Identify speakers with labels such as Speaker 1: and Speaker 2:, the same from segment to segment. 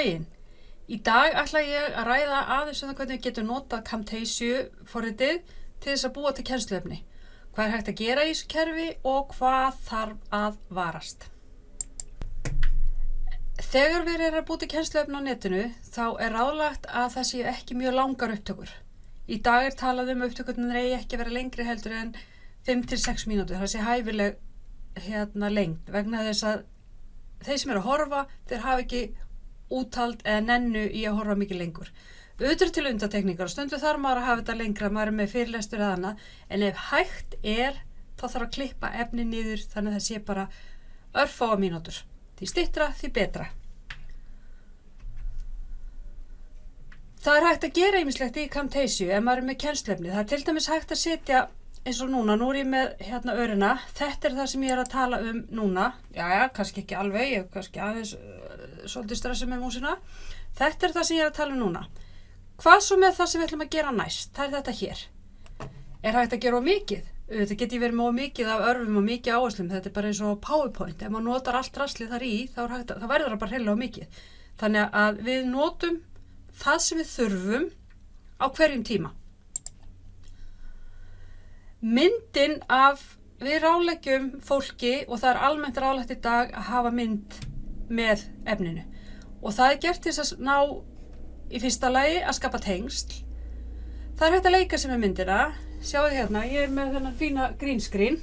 Speaker 1: daginn. Í dag ætla ég að ræða aðeins um það hvernig við getum notað Camtasia forritið til þess að búa til kennsluefni. Hvað hægt að gera í þessu kerfi og hvað þarf að varast. Þegar við erum að búa til kennsluefni á netinu þá ráðlagt að það séu ekki mjög langar upptökur. Í dag talað upptökurnar eigi ekki að vera lengri heldur en 5-6 mínútur. Það sé hæfileg lengd vegna þess að þeir sem eru að horfa, þeir hafa ekki úthald eða nennu í að horfa mikið lengur. Auðvitað til undantekningar og stundum þarf maður að hafa þetta lengra, maður með fyrirlestur eða annað, en ef hægt þá þarf að klippa efni niður þannig að það sé bara örfáa mínútur. Því styttra, því betra. Það hægt að gera ýmislegt í Camtasia ef maður með kennsluefni. Það til dæmis hægt að setja eins og núna, nú ég með örina, þetta það sem ég að tala um núna, kannski ekki alveg, ég kannski aðeins svolítið stressa með músina, þetta það sem ég að tala um núna. Hvað svo með það sem við ætlum að gera næst, það þetta hér. Hægt að gera of mikið? Þetta geti verið með of mikið af örfum og mikið áherslum, þetta bara eins og PowerPoint, ef maður notar allt raslið þar í, þá verður það bara hreinlega of mikið. Þannig að við notum það sem við þurfum á hverjum tíma. Myndin við ráðleggjum fólki og það almennt ráðlegt í dag að hafa mynd með efninu og það gert til að ná í fyrsta lagi að skapa tengsl. Það hægt að leika sér með myndina, sjáðu hérna, ég með þennan fína green screen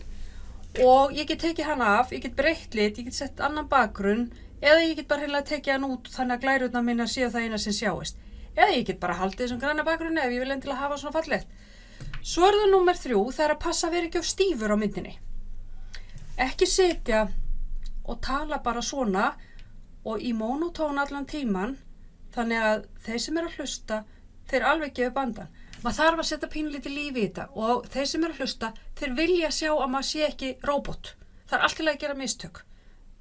Speaker 1: og ég get tekið hana af, ég get breytt lit, ég get sett annan bakgrunn eða ég get bara hreinlega tekið hann út þannig að glærurnar minna séu það eina sem sjáist eða ég get bara haldið þessum græna bakgrunni ef ég vil endilega hafa svona fallegt. Svo það númer 3, það að passa að vera ekki of stífur á myndinni. Ekki setja og tala bara svona og í mónótón allan tíman, þannig að þeir sem eru að hlusta, þeir alveg gefa bandan. Maður þarf að setja pínlítið líf í þetta og þeir sem eru að hlusta, þeir vilja sjá að maður sé ekki róbot. Það alltaf að gera mistök.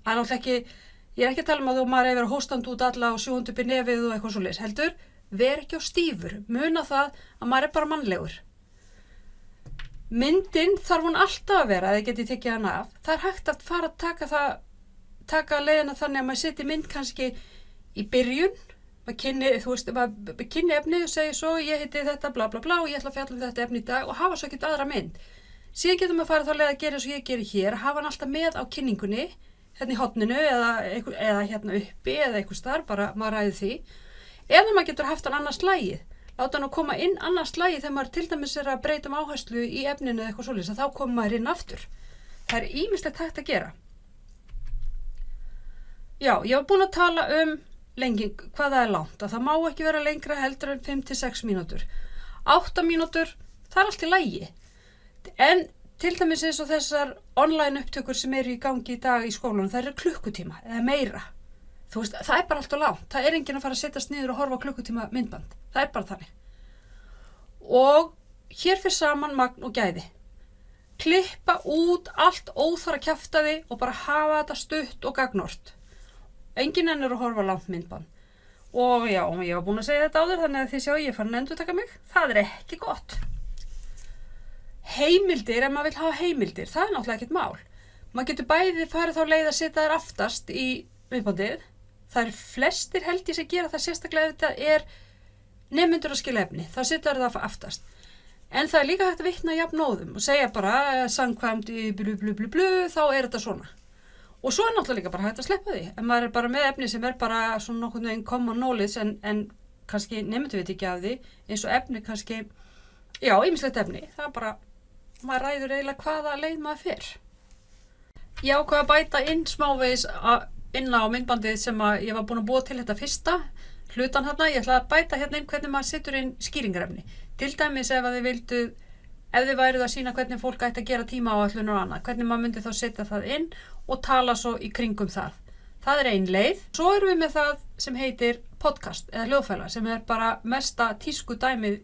Speaker 1: Það náttúrulega ekki, ég ekki að tala um að þú maður hefur hóstand út alla og sjónd upp í nefið og eitthvað svoleiðis. Heldur, ver ekki of stífur. Muna það að maður bara mannlegur. Myndin þarf hún alltaf að vera að þið getið tekið hana af. Það hægt að fara að taka leiðina þannig að maður seti mynd kannski í byrjun, maður kynni efnið og segi svo ég heiti þetta bla bla bla og ég ætla að fjalla þetta efni í dag og hafa svo ekkert aðra mynd. Síðan getur maður farið þá leið að gera eins og ég geri hér, hafa hann alltaf með á kynningunni, hérna í horninu eða hérna uppi eða eitthvað starf, bara maður ræði því. Eða maður getur haft hann annars slagið. Láta hann að koma inn annars slagi þegar maður til dæmis að breyta áherslu í efninu eða eitthvað svoleiðis að þá komur maður inn aftur. Það ýmislegt hægt að gera. Já, ég var búin að tala um lenging, hvað það langt, að það má ekki vera lengra heldur en 5-6 mínútur. 8 mínútur, það allt í lagi. En til dæmis eins og þessar online upptökur sem eru í gangi í dag í skólanum, það eru klukkutíma eða meira. Það bara allt og langt. Það enginn að fara að setjast niður og horfa á klukkutíma myndband. Það bara þannig. Og hér fyrir saman magn og gæði. Klippa út allt óþarfa kjaftaði og bara hafa þetta stutt og gagnort. Enginn ennur að horfa á langt myndband. Og já, ég var búin að segja þetta áður þannig að þið sjá ég farin að endurtaka mig. Það ekki gott. Heimildir, ef maður vill hafa heimildir, það náttúrulega ekkert mál. Maður getur bæði farið þá leið að setja þær aftast í myndbandið. Það flestir held ég sem gera það sérstaklega þetta nemendur að skilja efni, þá setjar það aftast. En það líka hægt að vitna jafnóðum og segja bara samkvæmt í blu, þá þetta svona. Og svo náttúrulega líka bara hægt að sleppa því. En maður bara með efni sem bara svona nokkurn veginn common knowledge en kannski nemendur veit ekki af því, eins og efni kannski, ýmislegt efni. Það bara, maður ræður eiginlega hvaða leið maður fer. Ég ákvað að bæta inn smávegis inn á myndbandið sem ég var búin að búa til þetta fyrsta hlutan hérna, ég ætla að bæta hérna inn hvernig maður setur inn skýringarefni. Til dæmis ef þið væruð að sýna hvernig fólk ætti að gera tímaáætlun og annað, hvernig maður myndi þá setja það inn og tala svo í kringum það. Það ein leið. Svo erum við með það sem heitir podcast eða hljóðfæla sem bara mesta tísku dæmið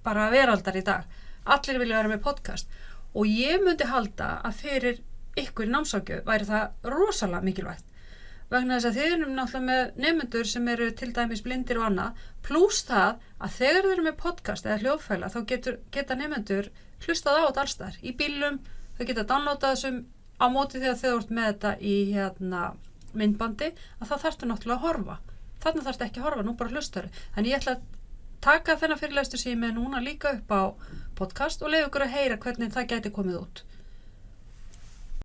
Speaker 1: bara veraldar í dag. Allir vilja vera með podcast og ég myndi halda að fyrir ykkur námsráðgjöf væri það rosalega mikilvægt. Vegna þess að þið erum náttúrulega með nemendur sem eru til dæmis blindir og annað, pluss það að þegar þið eru með podcast eða hljóðfæla þá geta nemendur hlustað á þetta allstar. Í bílum, þau geta downloadað þessum á móti þegar þau ert með þetta í myndbandi, að það þarftu náttúrulega að horfa. þarna þarfst ekki að horfa, nú bara hlustaru. Þannig ég ætla að taka þennan fyrirlestur sem ég með núna líka upp á podcast og leiða ykkur að heyra hvernig það gæti komið út.